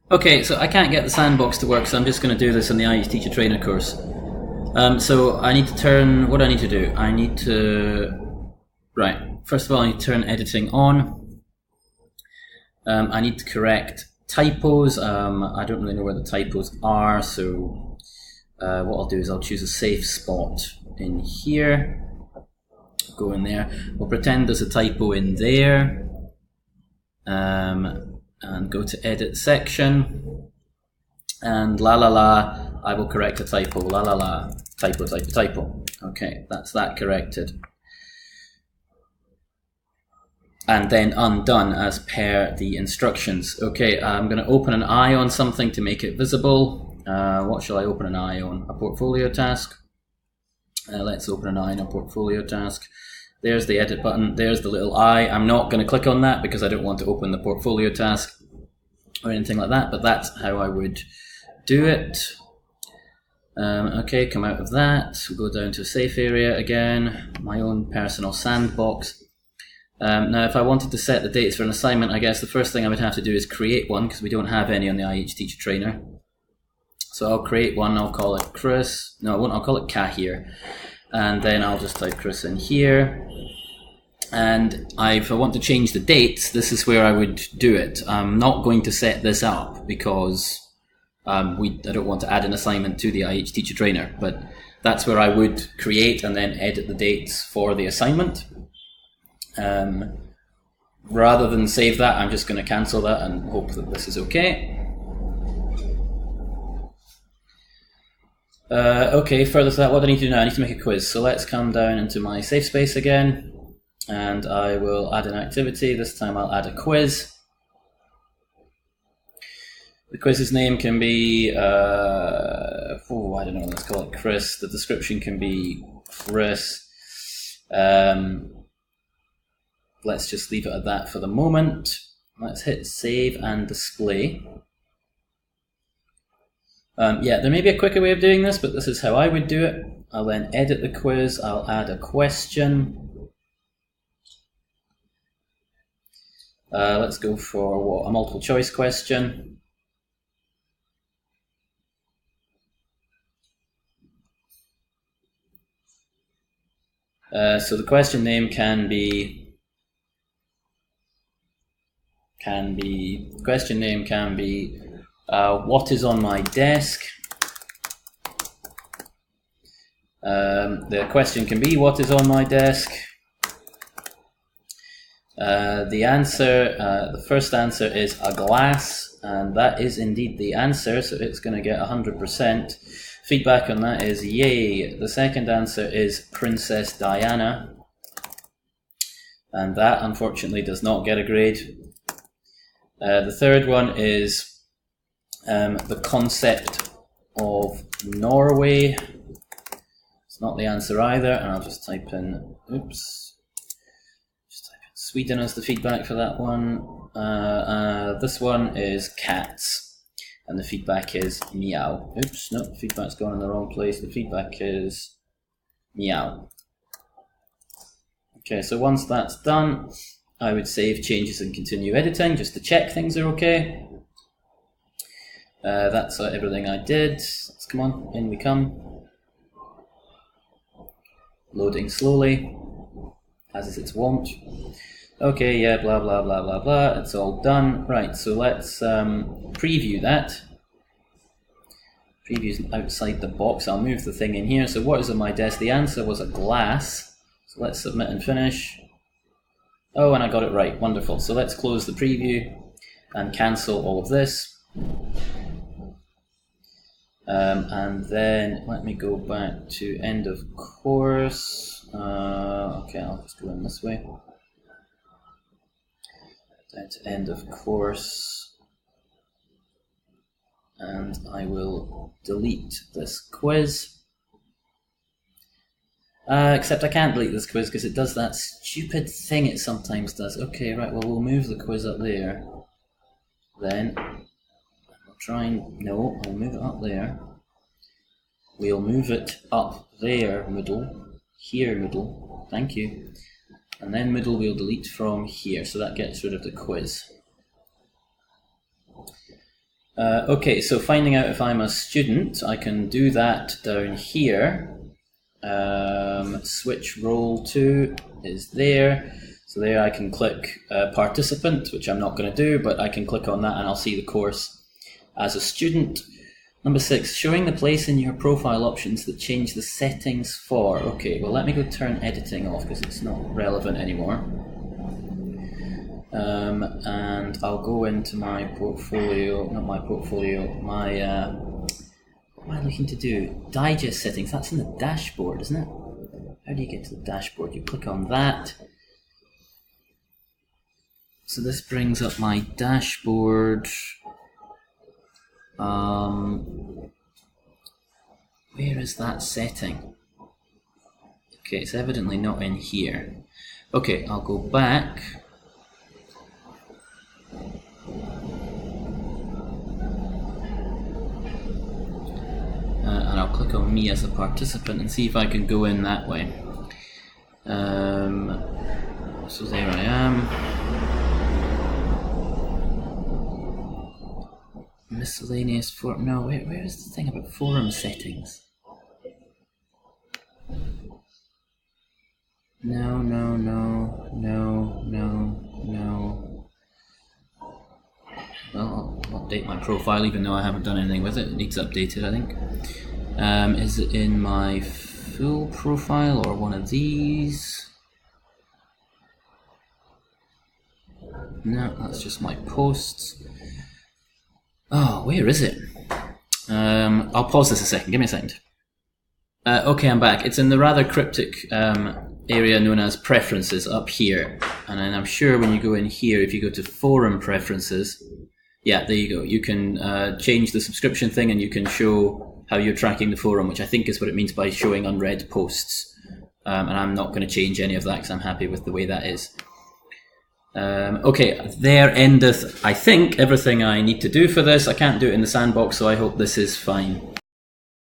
Okay, so I can't get the sandbox to work, so I'm just going to do this in the IELTS Teacher Trainer course. So I need to turn, what do I need to do? I need to, right, first of all I need to turn editing on. I need to correct typos. I don't really know where the typos are, so what I'll do is I'll choose a safe spot in here. Go in there. We'll pretend there's a typo in there. And go to edit section, and I will correct a typo, typo. Okay, that's that corrected. And then undone as per the instructions. Okay, I'm going to open an eye on something to make it visible. What shall I open an eye on? A portfolio task. Let's open an eye on a portfolio task. There's the edit button, there's the little eye. I'm not going to click on that because I don't want to open the portfolio task or anything like that, but that's how I would do it. Okay, come out of that. We'll go down to a safe area again, my own personal sandbox. Now, if I wanted to set the dates for an assignment, I guess the first thing I would have to do is create one because we don't have any on the IELTS Teacher Trainer. So I'll create one, I'll call it Chris. No, I won't, I'll call it Kahir. And then I'll just type Chris in here. And if I want to change the dates, this is where I would do it. I'm not going to set this up because I don't want to add an assignment to the IELTS Teacher Trainer, but that's where I would create and then edit the dates for the assignment. Rather than save that, I'm just going to cancel that and hope that this is okay. Okay, further to that, what do I need to do now? I need to make a quiz. So let's come down into my safe space again, and I will add an activity. This time I'll add a quiz. The quiz's name can be, I don't know, let's call it Chris. The description can be Chris. Let's just leave it at that for the moment. Let's hit save and display. Yeah, there may be a quicker way of doing this, but this is how I would do it. I'll then edit the quiz, I'll add a question. Let's go for a multiple choice question. So the question name can be what is on my desk? The question can be what is on my desk? The answer, the first answer is a glass, and that is indeed the answer, so it's going to get 100%. Feedback on that is yay. The second answer is Princess Diana, and that unfortunately does not get a grade. The third one is the concept of Norway. It's not the answer either, and I'll just type in, Sweden as the feedback for that one. This one is cats, and the feedback is meow. Oops, no, the feedback's gone in the wrong place. The feedback is meow. Okay, so once that's done, I would save changes and continue editing just to check things are okay. That's everything I did. Let's come on, in we come. Loading slowly, as is its wont. Okay, yeah, blah, blah, blah, blah, blah. It's all done. Right, so let's preview that. Preview's outside the box. I'll move the thing in here. So what is on my desk? The answer was a glass. So let's submit and finish. Oh, and I got it right. Wonderful. So let's close the preview and cancel all of this. And then let me go back to end of course. Okay, I'll just go in this way. Down to end of course. And I will delete this quiz. Except I can't delete this quiz because it does that stupid thing it sometimes does. Okay, right, well, we'll move the quiz up there. Then, I'll try and, no, I'll move it up there. We'll move it up there, Moodle. Here, Moodle. Thank you. And then Moodle we'll delete from here, so that gets rid of the quiz. Okay, so finding out if I'm a student, I can do that down here. Switch role to is there. So there I can click participant, which I'm not going to do, but I can click on that and I'll see the course as a student. Number 6, showing the place in your profile options that change the settings for. Okay, well let me go turn editing off because it's not relevant anymore. And I'll go into my portfolio, not my portfolio, my, what am I looking to do? Digest settings, that's in the dashboard, isn't it? How do you get to the dashboard? You click on that. So this brings up my dashboard. Where is that setting? Okay, it's evidently not in here. Okay, I'll go back. And I'll click on me as a participant and see if I can go in that way. So there I am. Miscellaneous forum. No, where is the thing about forum settings? No. Well, I'll update my profile even though I haven't done anything with it. It needs updated, I think. Is it in my full profile or one of these? No, that's just my posts. Oh, where is it? I'll pause this a second. Give me a second. Okay, I'm back. It's in the rather cryptic area known as preferences up here. And then I'm sure when you go in here, if you go to forum preferences, yeah, there you go. You can change the subscription thing and you can show how you're tracking the forum, which I think is what it means by showing unread posts. And I'm not going to change any of that because I'm happy with the way that is. Okay, there endeth, I think, everything I need to do for this. I can't do it in the sandbox, so I hope this is fine.